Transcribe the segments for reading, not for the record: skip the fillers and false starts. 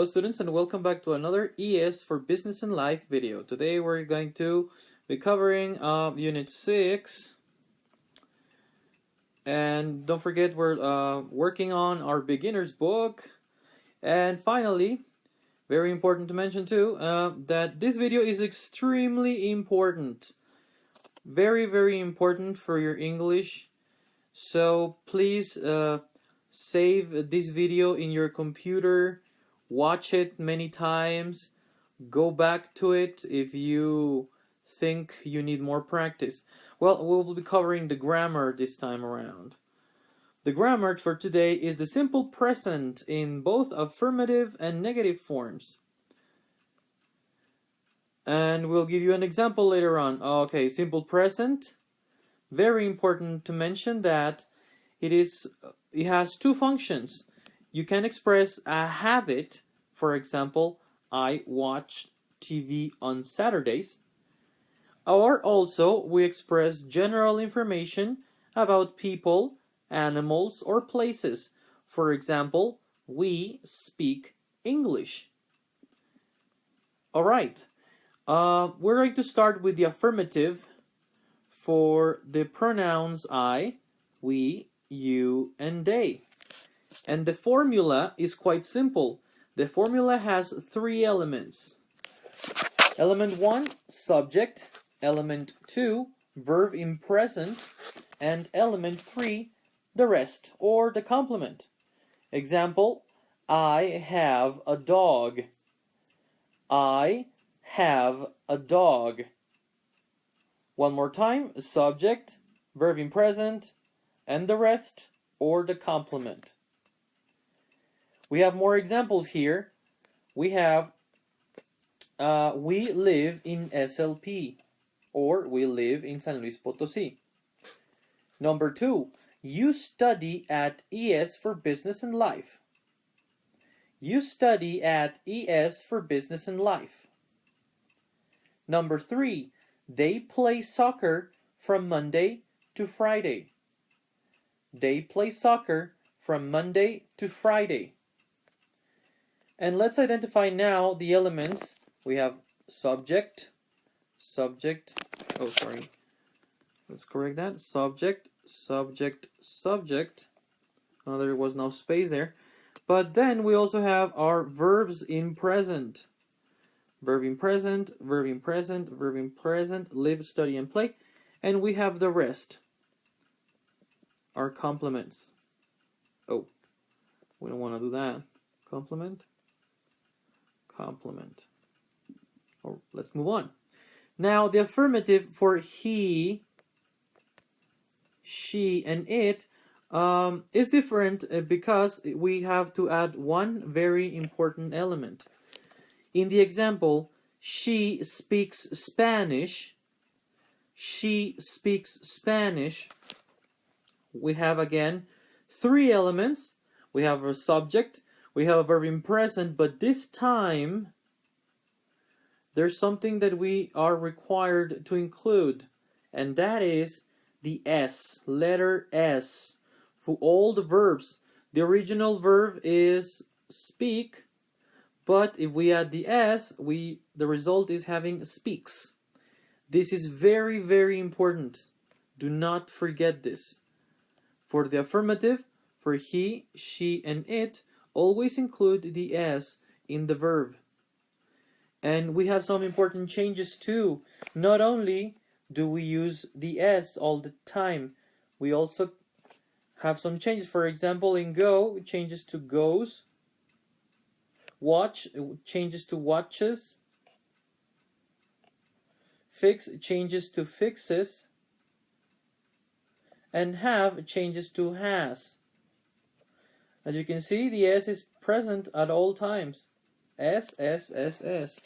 Hello students and welcome back to another ES for Business and Life video. Today we're going to be covering Unit 6. And don't forget we're working on our beginner's book. And finally, very important to mention too, that this video is extremely important. Very, very important for your English. So please save this video in your computer. Watch it many times. Go back to it if you think you need more practice. Well, we'll be covering the grammar this time around. The grammar for today is the simple present in both affirmative and negative forms. And we'll give you an example later on. Okay, simple present. Very important to mention that it has two functions. You can express a habit, for example, I watch TV on Saturdays, or also we express general information about people, animals, or places. For example, we speak English. Alright, we're going to start with the affirmative for the pronouns I, we, you, and they. And the formula is quite simple. The formula has three elements. Element 1, subject. Element 2, verb in present. And element 3, the rest, or the complement. Example, I have a dog. I have a dog. One more time, subject, verb in present, and the rest, or the complement. We have more examples here. We have, we live in SLP, or we live in San Luis Potosí. Number 2, you study at ES for Business and Life. You study at ES for Business and Life. Number 3, they play soccer from Monday to Friday. They play soccer from Monday to Friday. And let's identify now the elements. We have subject, let's correct that, subject, there was no space there. But then we also have our verbs in present. Verb in present, verb in present, verb in present, live, study, and play. And we have the rest, our complements. Oh, we don't want to do that. Complement. Or let's move on. Now the affirmative for he, she, and it is different because we have to add one very important element. In the example, she speaks Spanish. She speaks Spanish. We have again three elements. We have a subject. We have a verb in present, but this time there's something that we are required to include, and that is the S, letter S. For all the verbs, the original verb is speak, but if we add the S, the result is having speaks. This is very, very important. Do not forget this. For the affirmative, for he, she, and it, always include the S in the verb. And we have some important changes too. Not only do we use the S all the time, we also have some changes. For example, in go, it changes to goes. Watch, it changes to watches. Fix changes to fixes. And have changes to has. As you can see, the S is present at all times. S, S, S, S.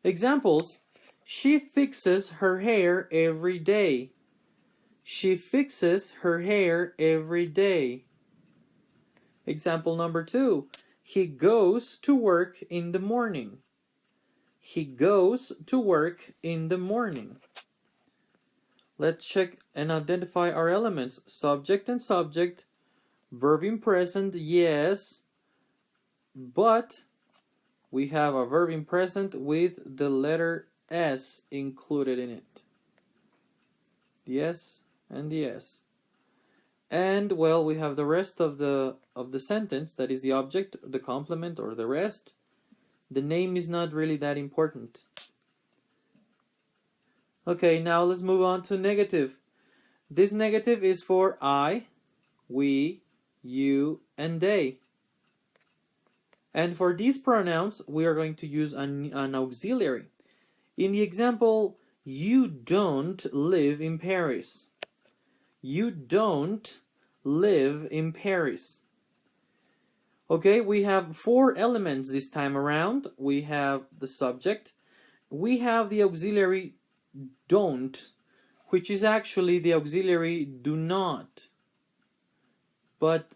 Examples. She fixes her hair every day. She fixes her hair every day. Example number 2. He goes to work in the morning. He goes to work in the morning. Let's check and identify our elements. Subject and subject. Verb in present, yes. but we have a verb in present with the letter S included in it. The S and the S. And well, we have the rest of the sentence, that is the object, the complement, or the rest. The name is not really that important. Okay, now let's move on to negative. This negative is for I, we, you, and they. And for these pronouns, we are going to use an auxiliary. In the example, you don't live in Paris. You don't live in Paris. Okay, we have 4 elements this time around. We have the subject. We have the auxiliary don't, which is actually the auxiliary do not. But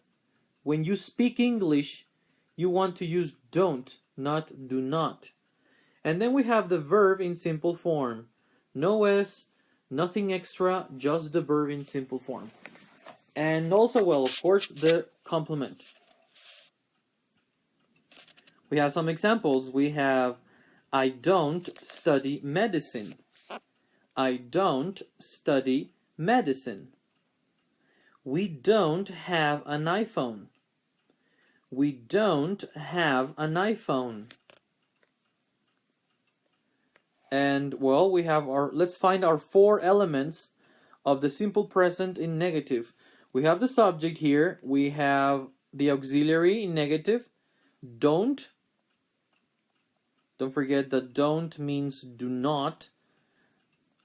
when you speak English, you want to use don't, not do not. And then we have the verb in simple form. No S, nothing extra, just the verb in simple form. And also, well, of course, the complement. We have some examples. We have, I don't study medicine. I don't study medicine. We don't have an iPhone. We don't have an iPhone. And well, we have let's find our 4 elements of the simple present in negative. We have the subject here. We have the auxiliary in negative. Don't. Don't forget that don't means do not.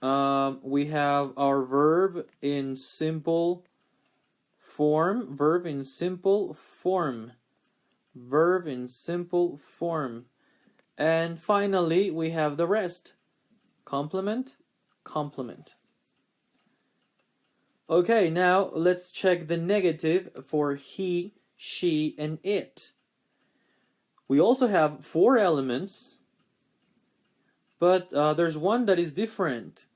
We have our verb in simple form. Verb in simple form. Verb in simple form. And finally, we have the rest. Complement, complement. Okay, now let's check the negative for he, she, and it. We also have 4 elements, but there's one that is different.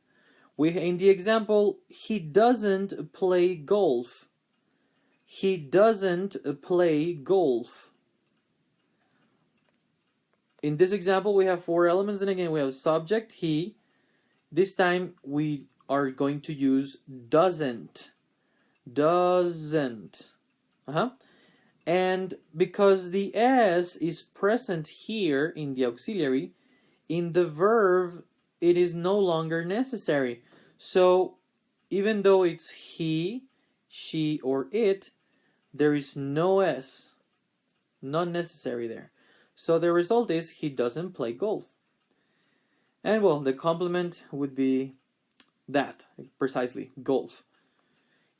In the example, he doesn't play golf. He doesn't play golf. In this example, we have 4 elements, and again, we have subject, he. This time, we are going to use doesn't. Doesn't. And because the S is present here in the auxiliary, in the verb, it is no longer necessary. So, even though it's he, she, or it, there is no S. Not necessary there. So the result is he doesn't play golf. And well, the complement would be that, precisely, golf.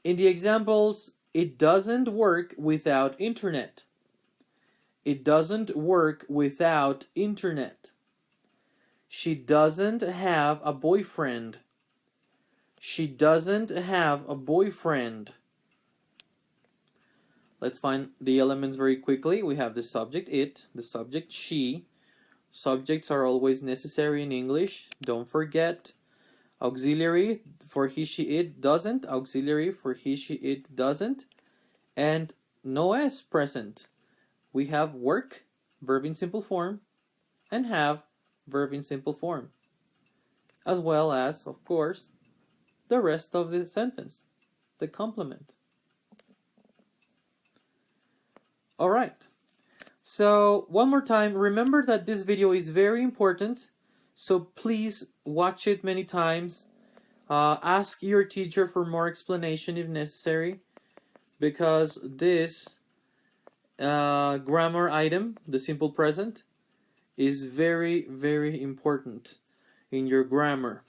In the examples, it doesn't work without internet. It doesn't work without internet. She doesn't have a boyfriend. She doesn't have a boyfriend. Let's find the elements very quickly. We have the subject, it, the subject, she. Subjects are always necessary in English. Don't forget. Auxiliary for he, she, it doesn't. Auxiliary for he, she, it doesn't. And no S present. We have work, verb in simple form, and have, verb in simple form. As well as, of course, the rest of the sentence, the complement. Alright, so one more time, remember that this video is very important, so please watch it many times. Ask your teacher for more explanation if necessary, because this grammar item, the simple present, is very, very important in your grammar.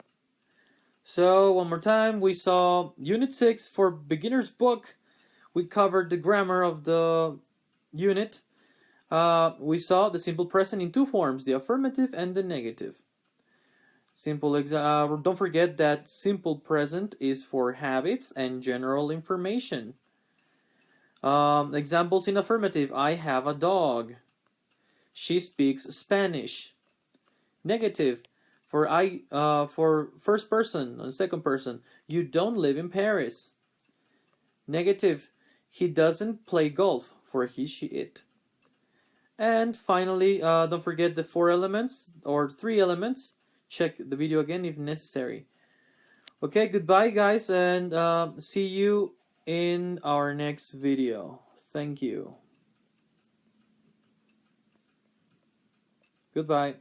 So one more time, we saw Unit 6 for Beginner's Book. We covered the grammar of the unit. We saw the simple present in 2 forms, the affirmative and the negative. Don't forget that simple present is for habits and general information. Examples in affirmative: I have a dog. She speaks Spanish. Negative for first person and second person: you don't live in Paris. Negative: he doesn't play golf, for he, she, it. And finally, don't forget the 4 elements or 3 elements. Check the video again if necessary. Okay, goodbye guys, and see you in our next video. Thank you. Goodbye.